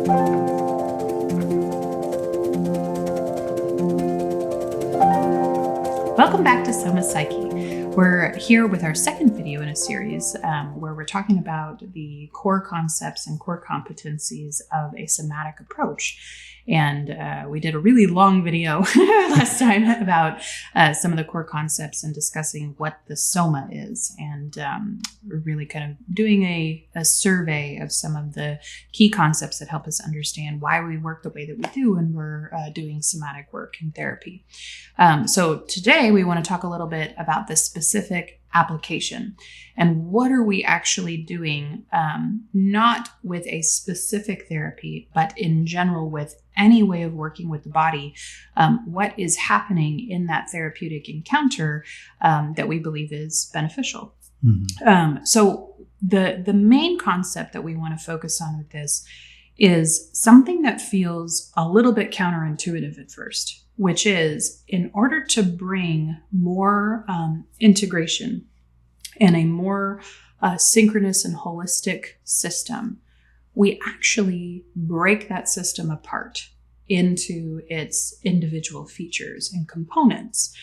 Welcome back to Soma Psyche. We're here with our second video in a series where we're talking about the core concepts and core competencies of a somatic approach. And we did a really long video last time about some of the core concepts and discussing what the soma is. And we're really kind of doing a survey of some of the key concepts that help us understand why we work the way that we do when we're doing somatic work in therapy. So today we want to talk a little bit about the specific application and what are we actually doing, not with a specific therapy, but in general with any way of working with the body. What is happening in that therapeutic encounter that we believe is beneficial? Mm-hmm. So the main concept that we want to focus on with this is something that feels a little bit counterintuitive at first, which is in order to bring more integration and a more synchronous and holistic system, we actually break that system apart into its individual features and components.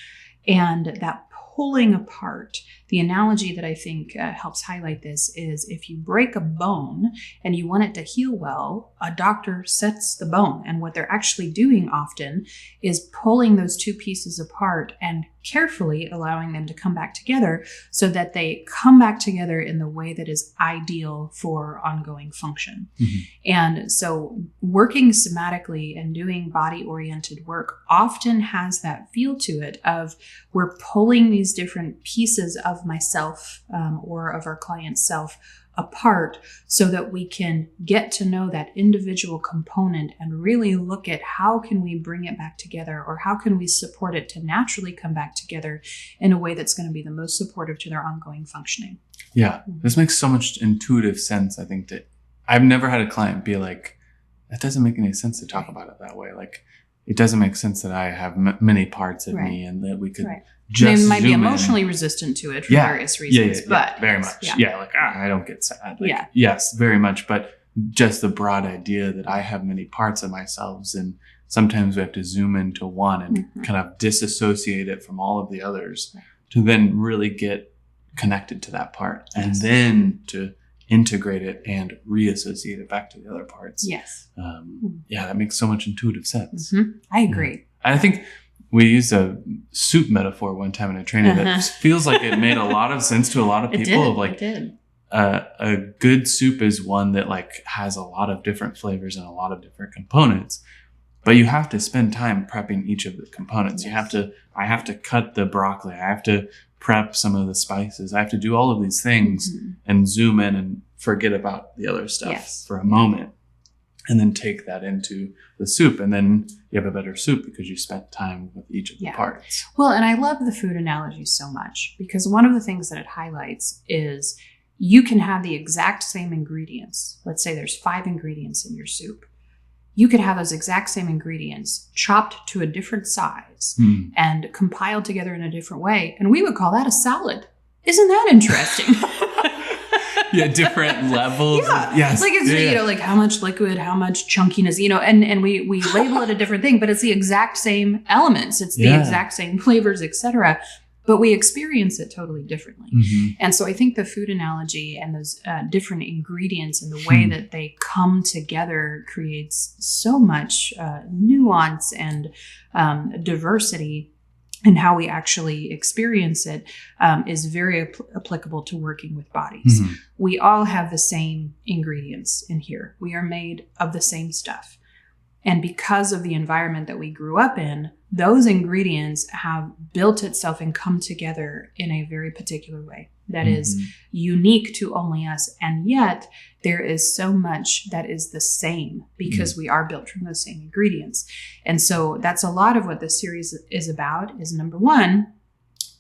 And that pulling apart, the analogy that I think helps highlight this is if you break a bone and you want it to heal well, a doctor sets the bone. And what they're actually doing often is pulling those two pieces apart and carefully allowing them to come back together so that they come back together in the way that is ideal for ongoing function. Mm-hmm. And so working somatically and doing body-oriented work often has that feel to it of we're pulling these different pieces of myself or of our client's self apart so that we can get to know that individual component and really look at how can we bring it back together or how can we support it to naturally come back together in a way that's going to be the most supportive to their ongoing functioning. Yeah, this makes so much intuitive sense. I think that I've never had a client be like, that doesn't make any sense to talk about it that way. Like, it doesn't make sense that I have many parts of me and that we could just they might be emotionally resistant to it for various reasons. But very much. Yeah, like, I don't get sad. Like, yes, very much. But just the broad idea that I have many parts of myself, and sometimes we have to zoom into one and kind of disassociate it from all of the others to then really get connected to that part and then to integrate it and reassociate it back to the other parts. Yes. That makes so much intuitive sense. Mm-hmm. I agree. I think we used a soup metaphor one time in a training that feels like it made a lot of sense to a lot of people. It did. A good soup is one that like has a lot of different flavors and a lot of different components, but you have to spend time prepping each of the components. Yes. I have to cut the broccoli. I have to prep some of the spices. I have to do all of these things and zoom in and forget about the other stuff for a moment and then take that into the soup. And then you have a better soup because you spent time with each of the parts. Well, and I love the food analogy so much because one of the things that it highlights is you can have the exact same ingredients. Let's say there's 5 ingredients in your soup. You could have those exact same ingredients chopped to a different size and compiled together in a different way. And we would call that a salad. Isn't that interesting? Different levels. Yes. Like it's, like how much liquid, how much chunkiness, and we label it a different thing, but it's the exact same elements. It's the exact same flavors, etc. But we experience it totally differently. Mm-hmm. And so I think the food analogy and those different ingredients and the way that they come together creates so much nuance and diversity in how we actually experience it is very applicable to working with bodies. Mm-hmm. We all have the same ingredients in here. We are made of the same stuff. And because of the environment that we grew up in, those ingredients have built itself and come together in a very particular way that is unique to only us. And yet there is so much that is the same because we are built from those same ingredients. And so that's a lot of what this series is about is number one,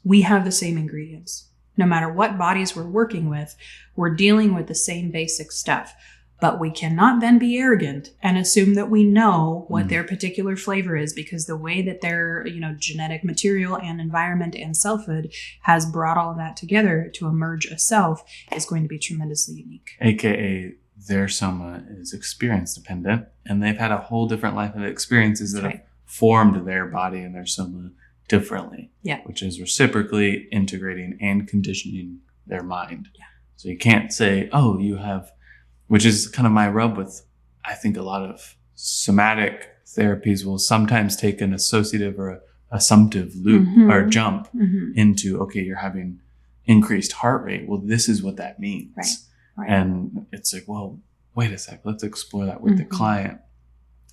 we have the same ingredients. No matter what bodies we're working with, we're dealing with the same basic stuff. But we cannot then be arrogant and assume that we know what their particular flavor is because the way that their, genetic material and environment and selfhood has brought all of that together to emerge a self is going to be tremendously unique. AKA their soma is experience dependent, and they've had a whole different life of experiences that That's have formed their body and their soma differently. Yeah. Which is reciprocally integrating and conditioning their mind. Yeah. So you can't say, oh, you have, which is kind of my rub with, I think a lot of somatic therapies will sometimes take an associative or assumptive loop or jump into, okay, you're having increased heart rate. Well, this is what that means. Right. And it's like, well, wait a sec, let's explore that with the client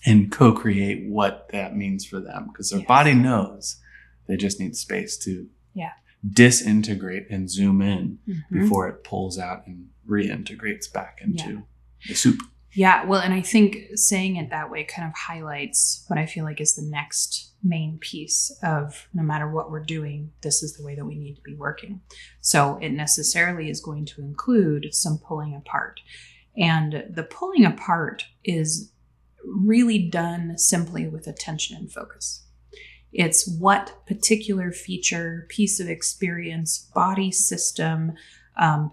and co-create what that means for them, because their body knows. They just need space to disintegrate and zoom in before it pulls out and reintegrates back into the soup. Yeah, well, and I think saying it that way kind of highlights what I feel like is the next main piece of, no matter what we're doing, this is the way that we need to be working. So it necessarily is going to include some pulling apart. And the pulling apart is really done simply with attention and focus. It's what particular feature, piece of experience, body system,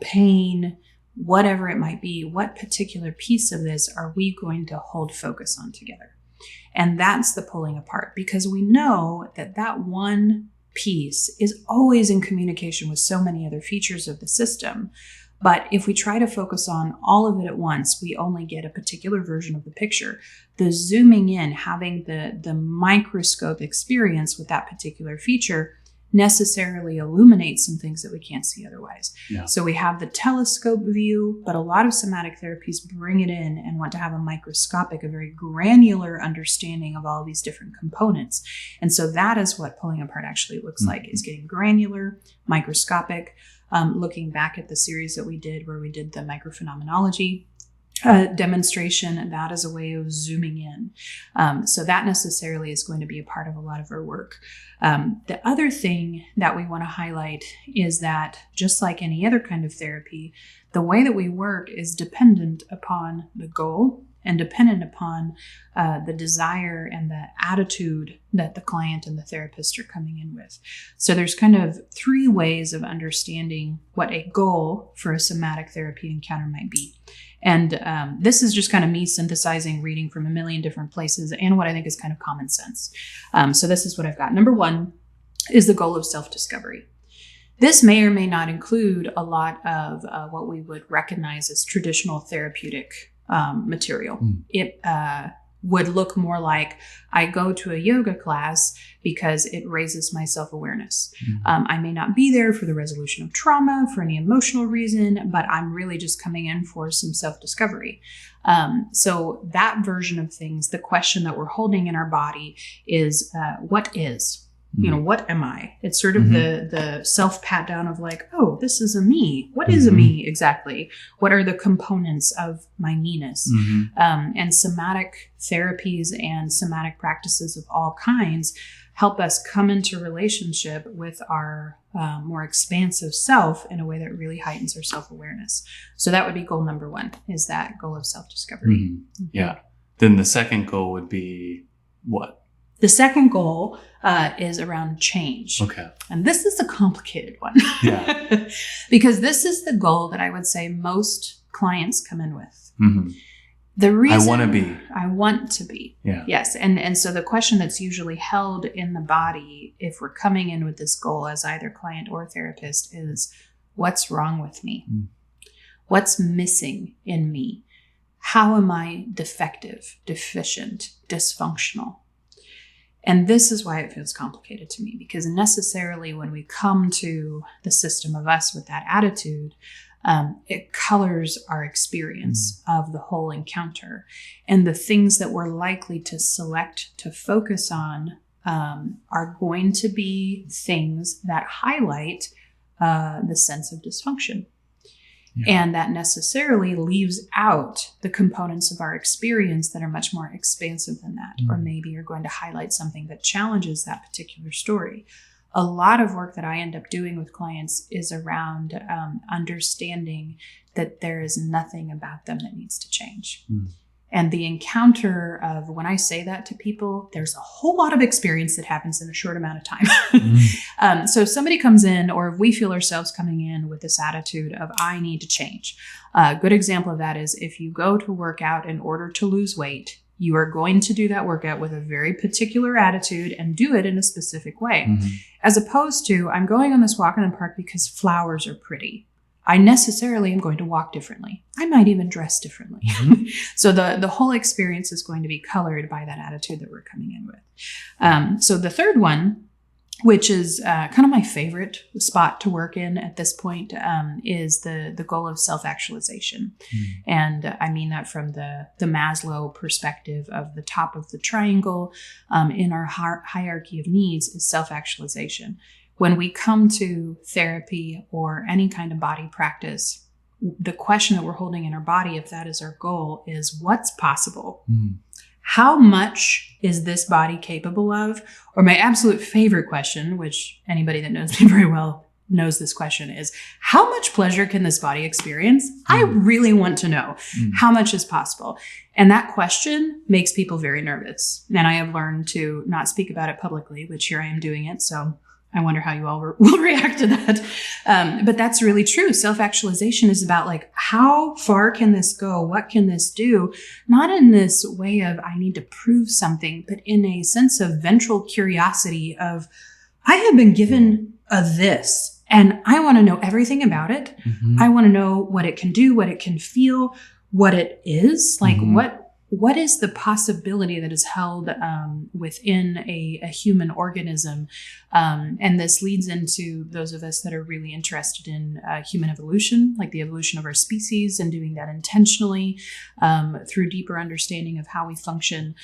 pain, whatever it might be, what particular piece of this are we going to hold focus on together? And that's the pulling apart, because we know that that one piece is always in communication with so many other features of the system. But if we try to focus on all of it at once, we only get a particular version of the picture. The zooming in, having the microscope experience with that particular feature necessarily illuminates some things that we can't see otherwise. Yeah. So we have the telescope view, but a lot of somatic therapies bring it in and want to have a microscopic, a very granular understanding of all these different components. And so that is what pulling apart actually looks like, is getting granular, microscopic. Looking back at the series that we did where we did the microphenomenology demonstration, that is a way of zooming in. So that necessarily is going to be a part of a lot of our work. The other thing that we want to highlight is that, just like any other kind of therapy, the way that we work is dependent upon the goal and dependent upon the desire and the attitude that the client and the therapist are coming in with. So there's kind of three ways of understanding what a goal for a somatic therapy encounter might be. And this is just kind of me synthesizing, reading from a million different places, and what I think is kind of common sense. So this is what I've got. Number one is the goal of self-discovery. This may or may not include a lot of what we would recognize as traditional therapeutic material. It would look more like, I go to a yoga class because it raises my self-awareness. I may not be there for the resolution of trauma, for any emotional reason, but I'm really just coming in for some self-discovery. So that version of things, the question that we're holding in our body is, what is? You know, what am I? It's sort of the self pat down of like, oh, this is a me. What is a me exactly? What are the components of my me-ness? And somatic therapies and somatic practices of all kinds help us come into relationship with our more expansive self in a way that really heightens our self-awareness. So that would be goal number one, is that goal of self-discovery. Yeah. Then the second goal would be what? The second goal is around change. Okay. And this is a complicated one. Yeah. Because this is the goal that I would say most clients come in with. The reason I want to be. Yeah. Yes. And so the question that's usually held in the body, if we're coming in with this goal as either client or therapist, is, what's wrong with me? What's missing in me? How am I defective, deficient, dysfunctional? And this is why it feels complicated to me, because necessarily when we come to the system of us with that attitude, it colors our experience of the whole encounter. And the things that we're likely to select to focus on are going to be things that highlight the sense of dysfunction. And that necessarily leaves out the components of our experience that are much more expansive than that, or maybe are going to highlight something that challenges that particular story. A lot of work that I end up doing with clients is around understanding that there is nothing about them that needs to change. And the encounter of when I say that to people, there's a whole lot of experience that happens in a short amount of time. So if somebody comes in, or if we feel ourselves coming in with this attitude of, I need to change. A good example of that is if you go to work out in order to lose weight, you are going to do that workout with a very particular attitude and do it in a specific way. As opposed to, I'm going on this walk in the park because flowers are pretty. I necessarily am going to walk differently. I might even dress differently. So the whole experience is going to be colored by that attitude that we're coming in with. So the third one, which is kind of my favorite spot to work in at this point, is the goal of self-actualization. And I mean that from the Maslow perspective of the top of the triangle in our hierarchy of needs is self-actualization. When we come to therapy or any kind of body practice, the question that we're holding in our body, if that is our goal, is what's possible? How much is this body capable of? Or my absolute favorite question, which anybody that knows me very well knows this question, is how much pleasure can this body experience? I really want to know how much is possible. And that question makes people very nervous. And I have learned to not speak about it publicly, which here I am doing it. So I wonder how you all will react to that. But that's really true. Self-actualization is about like, how far can this go? What can this do? Not in this way of, I need to prove something, but in a sense of ventral curiosity of, I have been given a this and I want to know everything about it. I want to know what it can do, what it can feel, what it is, like what is the possibility that is held within a human organism? And this leads into those of us that are really interested in human evolution, like the evolution of our species, and doing that intentionally through deeper understanding of how we function.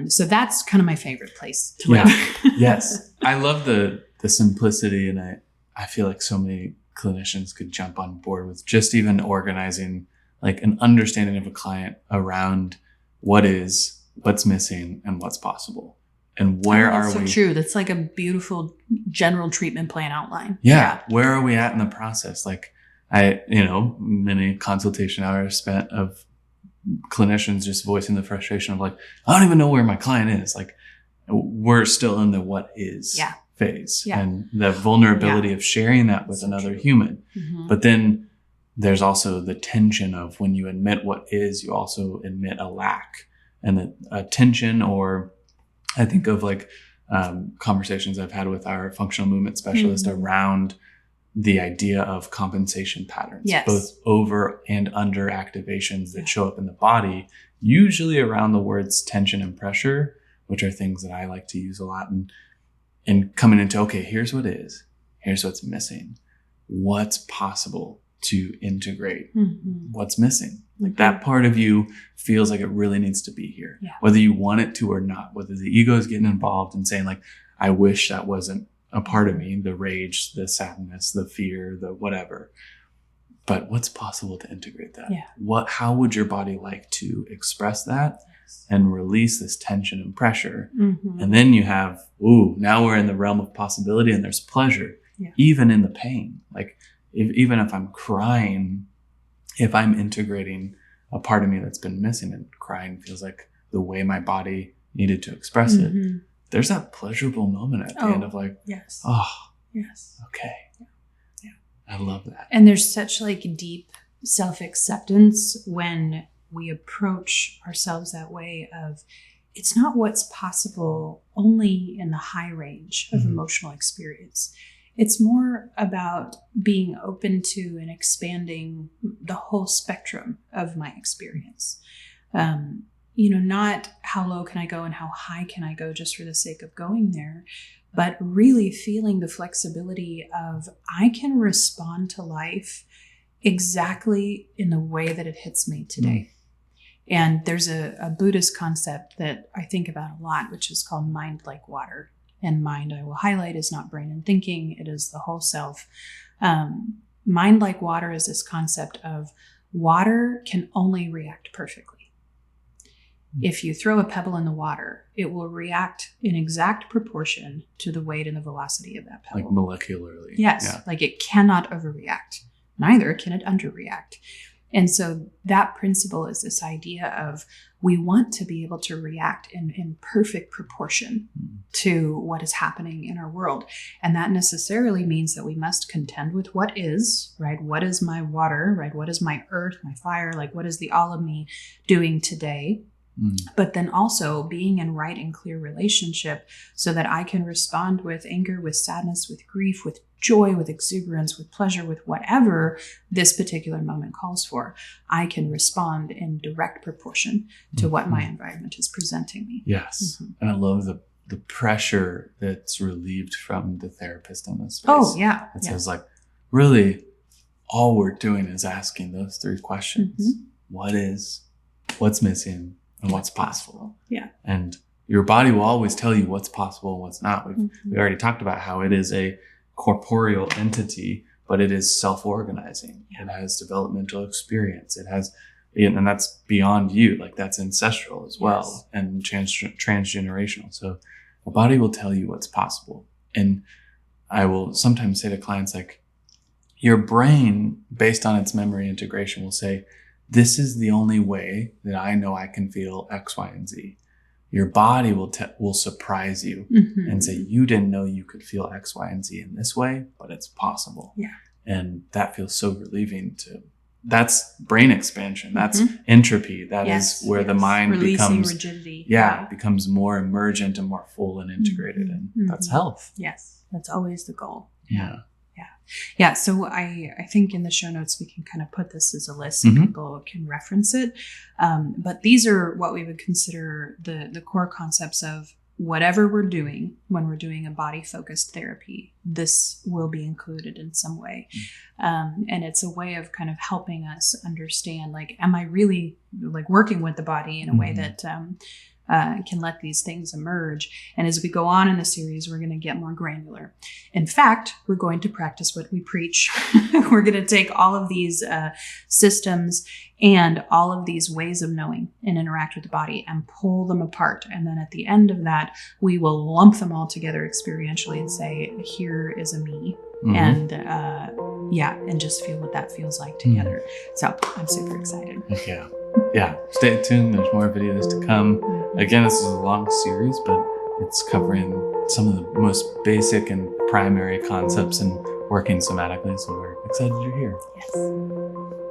So that's kind of my favorite place to live. Yes. I love the simplicity, and I feel like so many clinicians could jump on board with just even organizing like an understanding of a client around what is, what's missing, and what's possible. And where are we? So true. That's like a beautiful general treatment plan outline. Yeah. Where are we at in the process? Like many consultation hours spent of clinicians just voicing the frustration of like, I don't even know where my client is. Like we're still in the what is phase and the vulnerability of sharing that with another human. But then there's also the tension of when you admit what is, you also admit a lack, and a tension, or I think of like conversations I've had with our functional movement specialist around the idea of compensation patterns, both over and under activations that show up in the body, usually around the words tension and pressure, which are things that I like to use a lot. And coming into, okay, here's what is, here's what's missing, what's possible to integrate, what's missing. Like that part of you feels like it really needs to be here, whether you want it to or not, whether the ego is getting involved and saying like, I wish that wasn't a part of me, the rage, the sadness, the fear, the whatever. But what's possible to integrate that? How would your body like to express that and release this tension and pressure? And then you have, now we're in the realm of possibility, and there's pleasure, even in the pain. Like even if I'm crying, if I'm integrating a part of me that's been missing, and crying feels like the way my body needed to express it, there's that pleasurable moment at the end of like, okay. I love that. And there's such like deep self-acceptance when we approach ourselves that way of, it's not what's possible only in the high range of emotional experience. It's more about being open to and expanding the whole spectrum of my experience. Not how low can I go and how high can I go just for the sake of going there, but really feeling the flexibility of, I can respond to life exactly in the way that it hits me today. And there's a Buddhist concept that I think about a lot, which is called mind like water. And mind, I will highlight, is not brain and thinking. It is the whole self. Mind like water is this concept of water can only react perfectly. If you throw a pebble in the water, it will react in exact proportion to the weight and the velocity of that pebble. Like molecularly. Yes. Like it cannot overreact. Neither can it underreact. And so that principle is this idea of we want to be able to react in perfect proportion to what is happening in our world. And that necessarily means that we must contend with what is, right? What is my water, right? What is my earth, my fire? Like, what is the all of me doing today? But then also being in right and clear relationship so that I can respond with anger, with sadness, with grief, with joy, with exuberance, with pleasure, with whatever this particular moment calls for. I can respond in direct proportion to what my environment is presenting me. Yes. And I love the pressure that's relieved from the therapist in this space. Oh, yeah. It says like, really, all we're doing is asking those 3 questions. What is, what's missing, and what's possible. Yeah. And your body will always tell you what's possible and what's not. We already talked about how it is a corporeal entity, but it is self-organizing. It has developmental experience. It has, and that's beyond you. Like, that's ancestral as well, and transgenerational. So the body will tell you what's possible. And I will sometimes say to clients, like, your brain, based on its memory integration, will say, this is the only way that I know I can feel X, Y, and Z. Your body will surprise you and say, you didn't know you could feel X, Y, and Z in this way, but it's possible. Yeah. And that feels so relieving that's brain expansion. That's entropy. That is where the mind releasing becomes rigidity. becomes more emergent and more full and integrated. And that's health. Yes. That's always the goal. Yeah. Yeah, so I think in the show notes we can kind of put this as a list so people can reference it. But these are what we would consider the core concepts of whatever we're doing when we're doing a body-focused therapy. This will be included in some way. And it's a way of kind of helping us understand, like, am I really like working with the body in a way that can let these things emerge. And as we go on in the series, we're going to get more granular. In fact, we're going to practice what we preach. We're going to take all of these systems and all of these ways of knowing and interact with the body and pull them apart. And then at the end of that, we will lump them all together experientially and say, here is a me. And and just feel what that feels like together. So I'm super excited. Yeah. Stay tuned. There's more videos to come. Again, this is a long series, but it's covering some of the most basic and primary concepts in working somatically. So we're excited you're here. Yes.